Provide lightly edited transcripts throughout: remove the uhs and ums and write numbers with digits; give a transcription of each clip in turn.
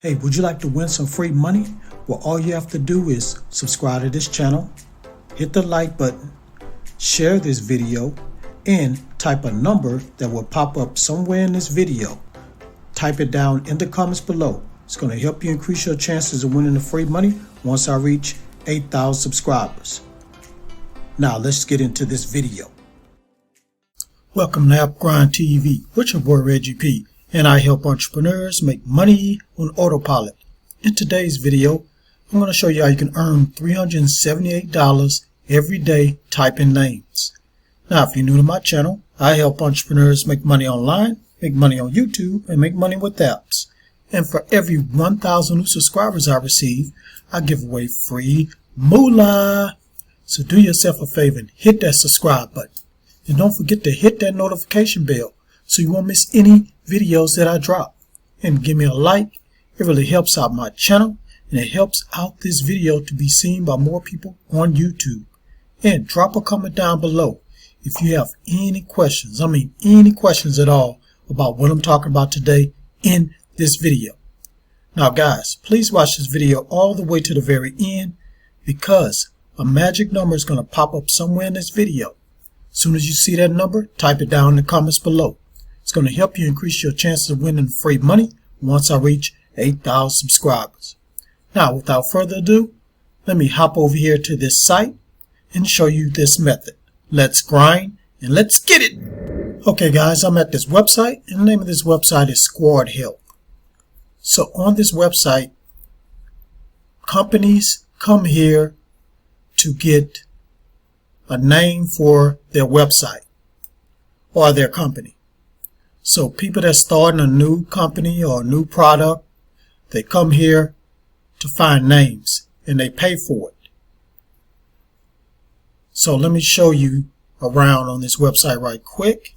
Hey, would you like to win some free money? Well, all you have to do is subscribe to this channel, hit the like button, share this video, and type a number that will pop up somewhere in this video. Type it down in the comments below. It's going to help you increase your chances of winning the free money once I reach 8,000 subscribers. Now let's get into this video. Welcome to AppGrind TV with your boy Reggie P, and I help entrepreneurs make money on autopilot. In today's video, I'm going to show you how you can earn $378 every day typing names. Now, if you're new to my channel, I help entrepreneurs make money online, make money on YouTube, and make money with apps. And for every 1,000 new subscribers I receive, I give away free moolah. So do yourself a favor and hit that subscribe button. And don't forget to hit that notification bell so you won't miss any videos that I drop. And give me a like. It really helps out my channel, and it helps out this video to be seen by more people on YouTube. And drop a comment down below if you have any questions. Any questions at all about what I'm talking about today in this video. Now guys, please watch this video all the way to the very end, because a magic number is going to pop up somewhere in this video. As soon as you see that number, type it down in the comments below. It's going to help you increase your chances of winning free money once I reach 8,000 subscribers. Now, without further ado, let me hop over here to this site and show you this method. Let's grind and let's get it. Okay guys, I'm at this website, and the name of this website is Squad Help. So on this website, companies come here to get a name for their website or their company. So people that starting a new company or a new product, they come here to find names and they pay for it. So let me show you around on this website right quick.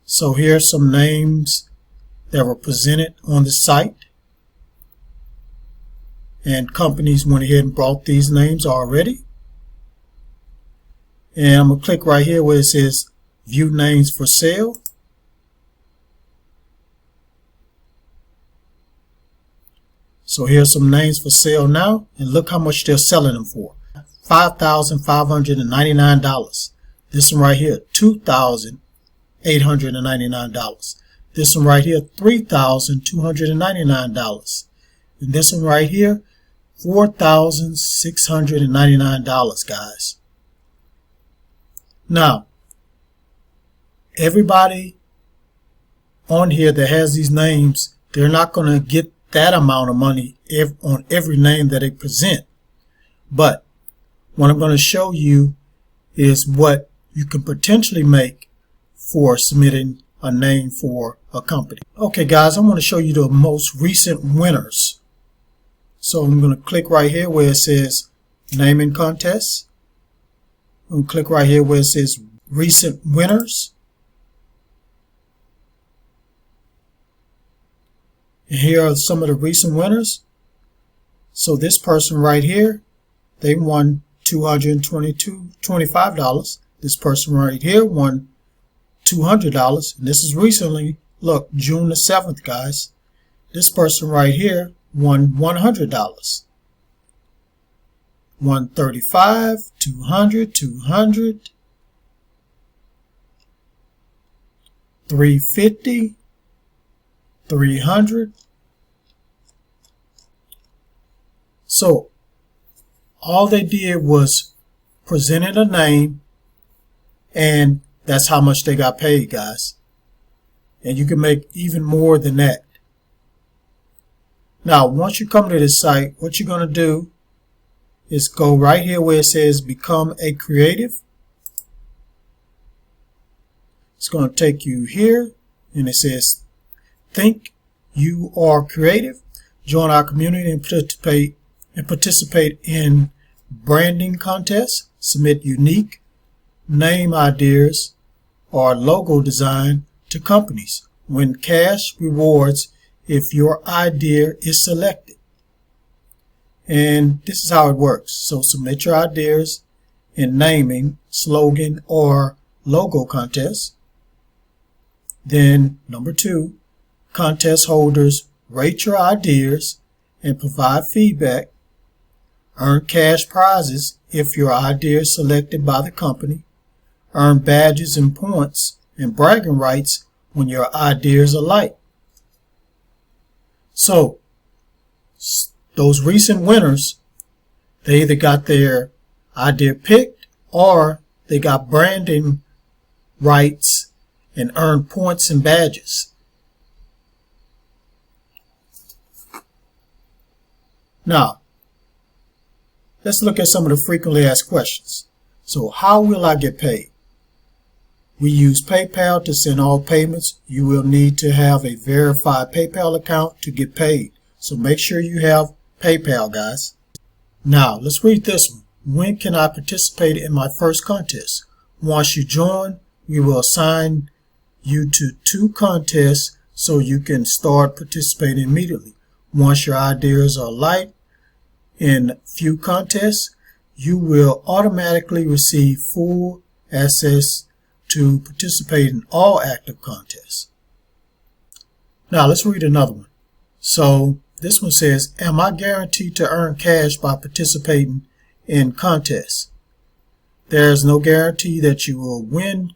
So here's some names that were presented on the site, and companies went ahead and brought these names already. And I'm going to click right here where it says View Names for Sale. So here's some names for sale now, and look how much they're selling them for. $5,599. This one right here, $2,899. This one right here, $3,299. And this one right here, $4,699, guys. Now, everybody on here that has these names, they're not going to get that amount of money on every name that they present. But what I'm going to show you is what you can potentially make for submitting a name for a company. Okay guys, I'm going to show you the most recent winners. So I'm going to click right here where it says Naming Contest. I'm going to click right here where it says Recent Winners. And here are some of the recent winners. So this person right here, they won $225. This person right here won $200. And this is recently, look, June the 7th, guys. This person right here won $100. 135, 200, 200, 350, 300. So all they did was presented a name, and that's how much they got paid, guys. And you can make even more than that. Now, once you come to this site, what you're going to do is go right here where it says Become a Creative. It's going to take you here, and it says Think You Are Creative. Join our community and participate in branding contests. Submit unique name ideas or logo design to companies. Win cash rewards if your idea is selected. And this is how it works. So submit your ideas in naming, slogan, or logo contests. Then number 2, contest holders rate your ideas and provide feedback, earn cash prizes if your idea is selected by the company, earn badges and points and bragging rights when your ideas are liked. So, those recent winners, they either got their idea picked or they got branding rights and earned points and badges. Now, let's look at some of the frequently asked questions. So, how will I get paid? We use PayPal to send all payments. You will need to have a verified PayPal account to get paid. So make sure you have PayPal, guys. Now, let's read this one. When can I participate in my first contest? Once you join, we will assign you to 2 contests so you can start participating immediately. Once your ideas are liked in few contests, you will automatically receive full access to participate in all active contests. Now let's read another one. So this one says, am I guaranteed to earn cash by participating in contests? There is no guarantee that you will win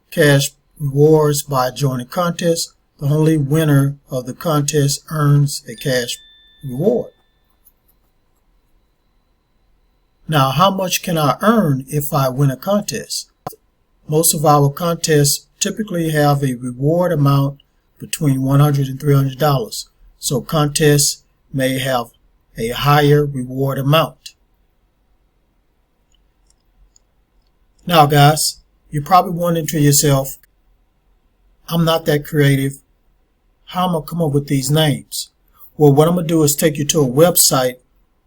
cash rewards by joining contests. The only winner of the contest earns a cash reward. Now, how much can I earn if I win a contest? Most of our contests typically have a reward amount between $100 and $300. So contests may have a higher reward amount. Now, guys, you're probably wondering to yourself, I'm not that creative. How am I going to come up with these names? Well, what I'm going to do is take you to a website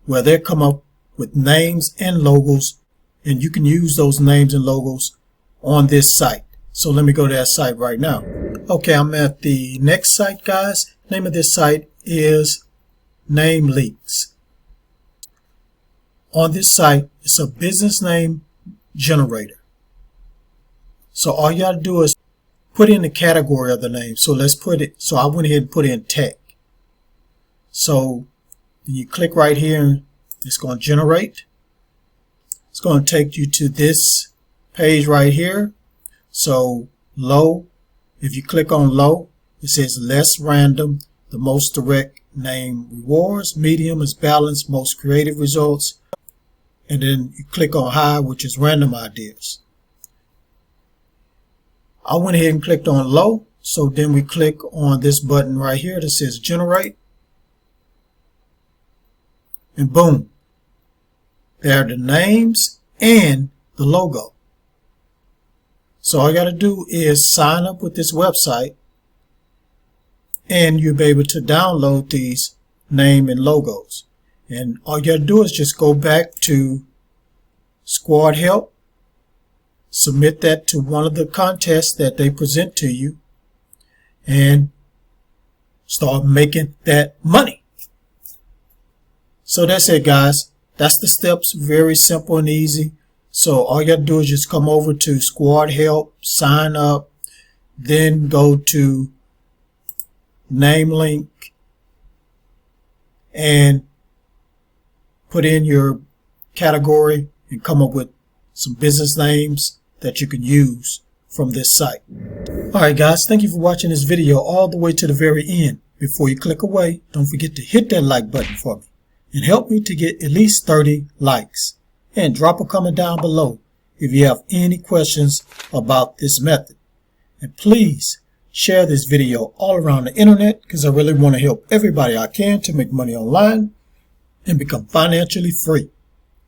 where they come up with names and logos, and you can use those names and logos on this site. So let me go to that site right now. Okay, I'm at the next site, guys. Name of this site is Name Leaks. On this site, it's a business name generator. So all you got to do is put in the category of the name. So let's put it, so I went ahead and put in tech. So you click right here, it's going to generate. It's going to take you to this page right here. So low, if you click on low, it says less random, the most direct name rewards. Medium is balanced, most creative results. And then you click on high, which is random ideas. I went ahead and clicked on low. So then we click on this button right here that says generate. And boom, there are the names and the logo. So all you got to do is sign up with this website and you'll be able to download these name and logos. And all you got to do is just go back to Squad Help, submit that to one of the contests that they present to you, and start making that money. So that's it, guys. That's the steps. Very simple and easy. So all you got to do is just come over to Squad Help, sign up, then go to Name Link and put in your category and come up with some business names that you can use from this site. Alright guys, thank you for watching this video all the way to the very end. Before you click away, don't forget to hit that like button for me and help me to get at least 30 likes. And drop a comment down below if you have any questions about this method. And please share this video all around the internet because I really want to help everybody I can to make money online and become financially free.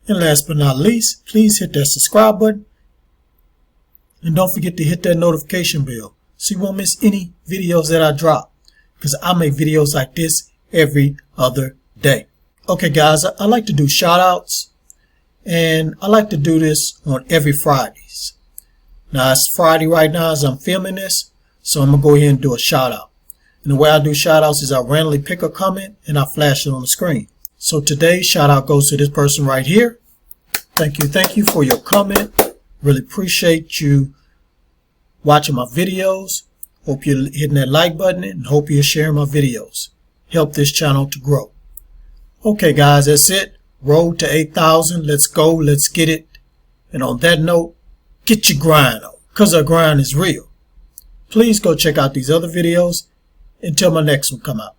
And last but not least, please hit that subscribe button and don't forget to hit that notification bell so you won't miss any videos that I drop, because I make videos like this every other day. Okay guys, I like to do shout outs, and I like to do this on every Fridays. Now it's Friday right now as I'm filming this, so I'm going to go ahead and do a shout out. And the way I do shout outs is I randomly pick a comment and I flash it on the screen. So today's shout out goes to this person right here. Thank you for your comment. Really appreciate you watching my videos. Hope you're hitting that like button and hope you're sharing my videos. help this channel to grow. Okay, guys, that's it. Road to 8,000. Let's go. Let's get it. And on that note, get your grind on, because our grind is real. Please go check out these other videos until my next one come out.